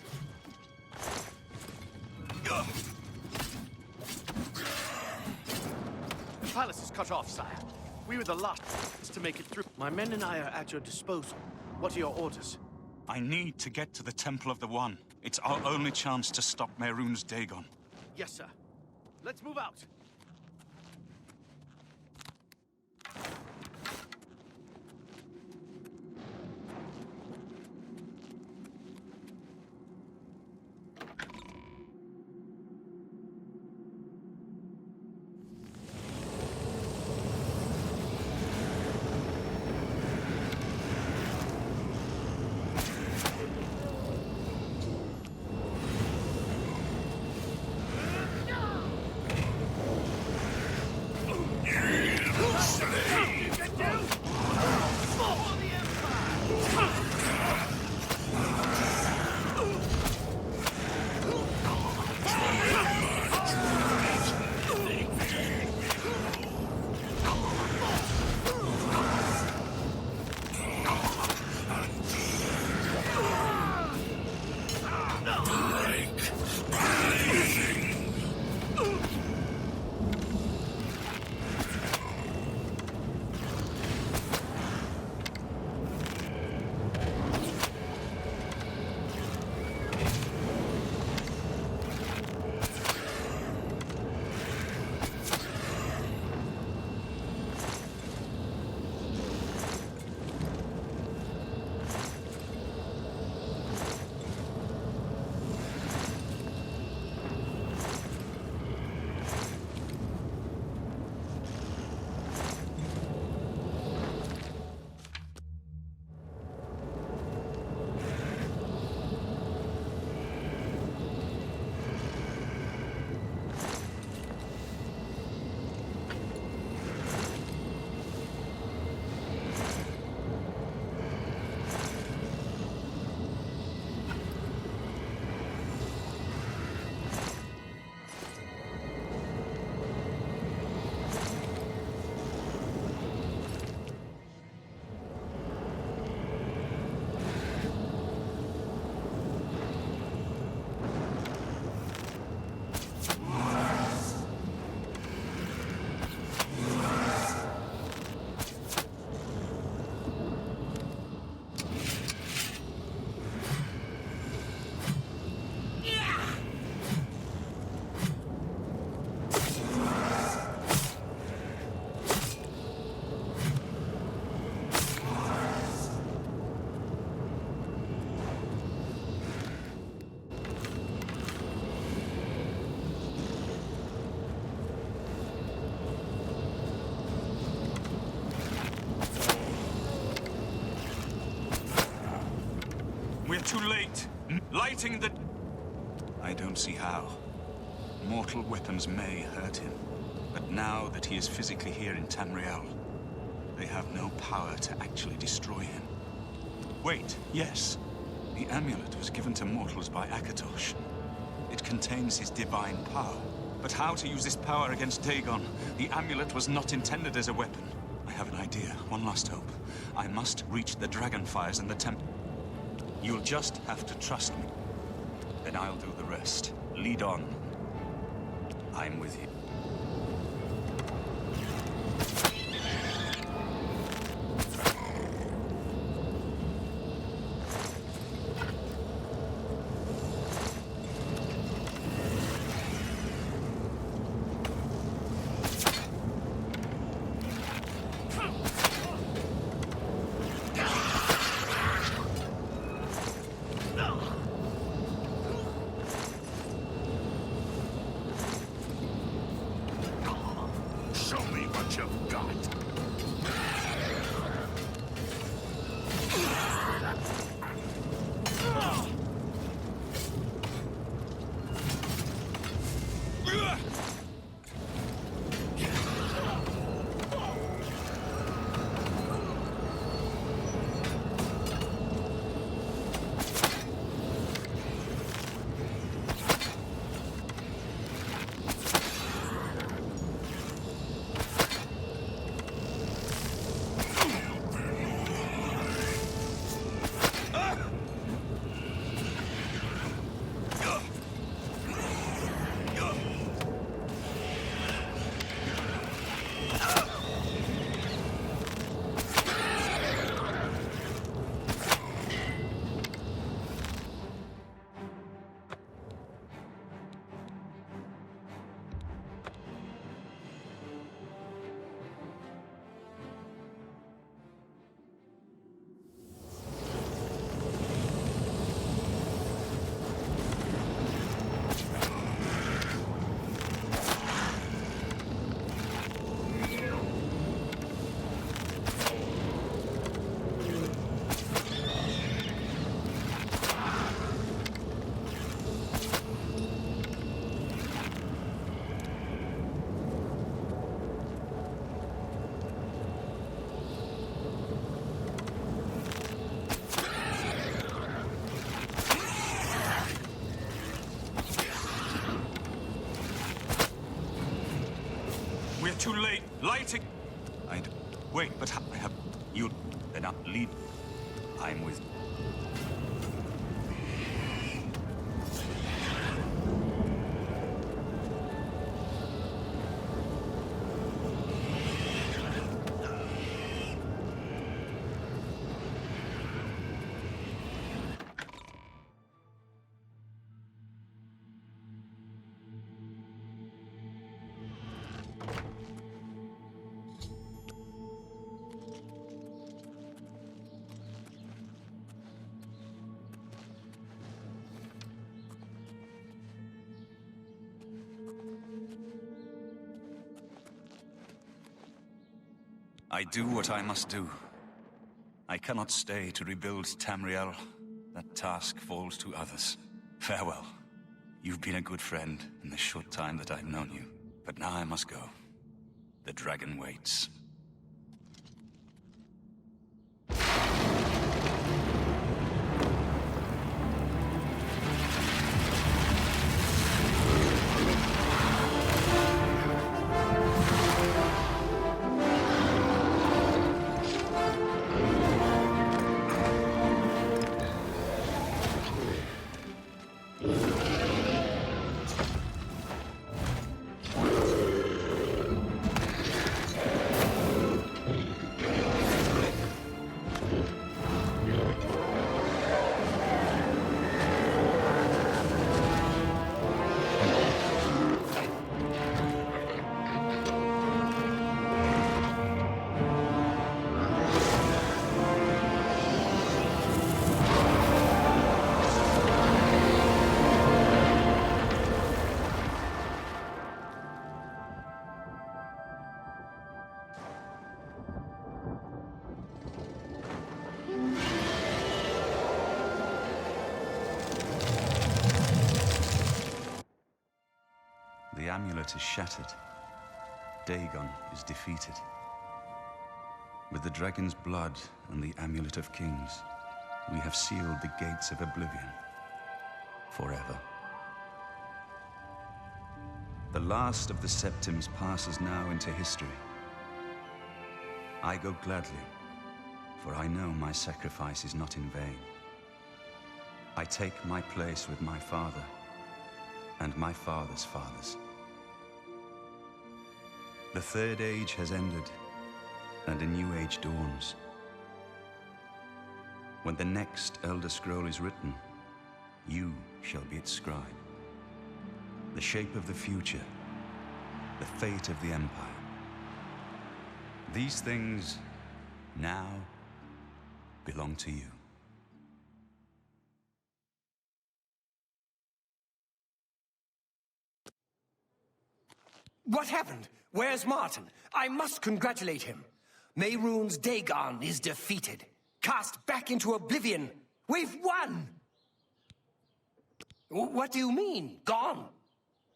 The palace is cut off, sire. We were the last to make it through. My men and I are at your disposal. What are your orders? I need to get to the Temple of the One. It's our only chance to stop Mehrunes Dagon. Yes, sir. Let's move out. Lighting the... I don't see how. Mortal weapons may hurt him, but now that he is physically here in Tamriel, they have no power to actually destroy him. Wait, yes. The amulet was given to mortals by Akatosh. It contains his divine power. But how to use this power against Dagon? The amulet was not intended as a weapon. I have an idea, one last hope. I must reach the dragonfires and the temple. You'll just have to trust me. Then I'll do the rest. Lead on. I'm with you. Too late. Lighting. Wait, but I have... You... Then I'll lead... I'm with... I do what I must do. I cannot stay to rebuild Tamriel. That task falls to others. Farewell. You've been a good friend in the short time that I've known you. But now I must go. The dragon waits. The amulet is shattered. Dagon is defeated. With the dragon's blood and the amulet of kings, we have sealed the gates of Oblivion forever. The last of the Septims passes now into history. I go gladly, for I know my sacrifice is not in vain. I take my place with my father and my father's fathers. The Third Age has ended, and a new age dawns. When the next Elder Scroll is written, you shall be its scribe. The shape of the future, the fate of the Empire. These things now belong to you. What happened? Where's Martin? I must congratulate him. Mehrunes Dagon is defeated. Cast back into Oblivion. We've won! What do you mean, gone?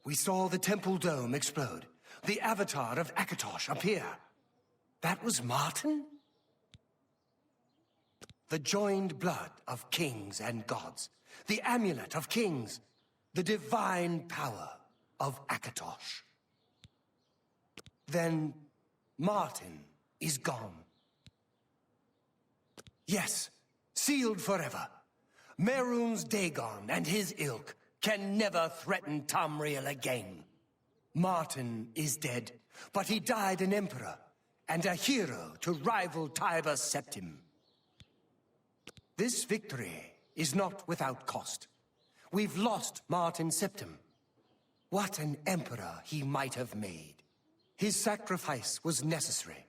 We saw the temple dome explode. The avatar of Akatosh appear. That was Martin? The joined blood of kings and gods. The amulet of kings. The divine power of Akatosh. Then Martin is gone. Yes, sealed forever. Mehrunes Dagon and his ilk can never threaten Tamriel again. Martin is dead, but he died an emperor and a hero to rival Tiber Septim. This victory is not without cost. We've lost Martin Septim. What an emperor he might have made. His sacrifice was necessary,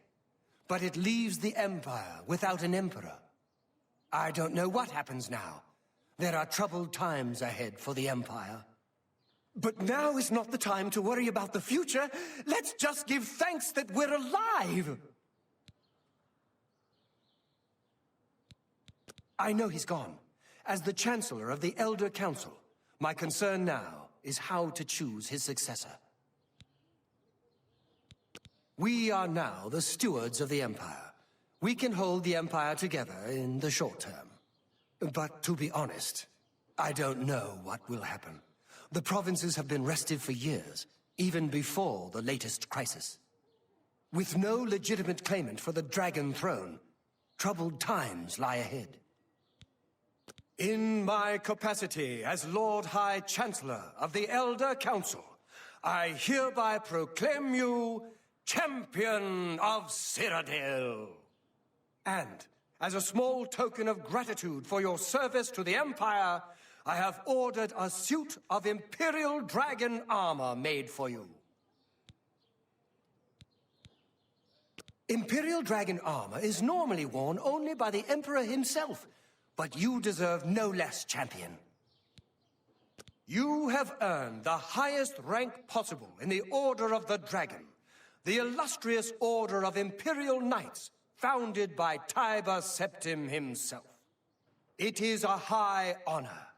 but it leaves the Empire without an emperor. I don't know what happens now. There are troubled times ahead for the Empire. But now is not the time to worry about the future. Let's just give thanks that we're alive! I know he's gone. As the Chancellor of the Elder Council, my concern now is how to choose his successor. We are now the stewards of the Empire. We can hold the Empire together in the short term. But to be honest, I don't know what will happen. The provinces have been restive for years, even before the latest crisis. With no legitimate claimant for the Dragon Throne, troubled times lie ahead. In my capacity as Lord High Chancellor of the Elder Council, I hereby proclaim you Champion of Cyrodiil. And, as a small token of gratitude for your service to the Empire, I have ordered a suit of Imperial Dragon armor made for you. Imperial Dragon armor is normally worn only by the Emperor himself, but you deserve no less, Champion. You have earned the highest rank possible in the Order of the Dragon, the illustrious Order of Imperial Knights, founded by Tiber Septim himself. It is a high honor.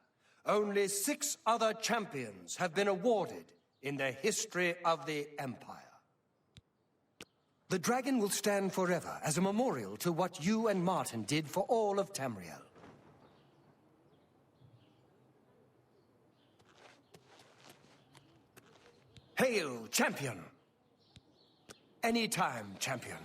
Only 6 other champions have been awarded in the history of the Empire. The dragon will stand forever as a memorial to what you and Martin did for all of Tamriel. Hail, Champion! Anytime, Champion.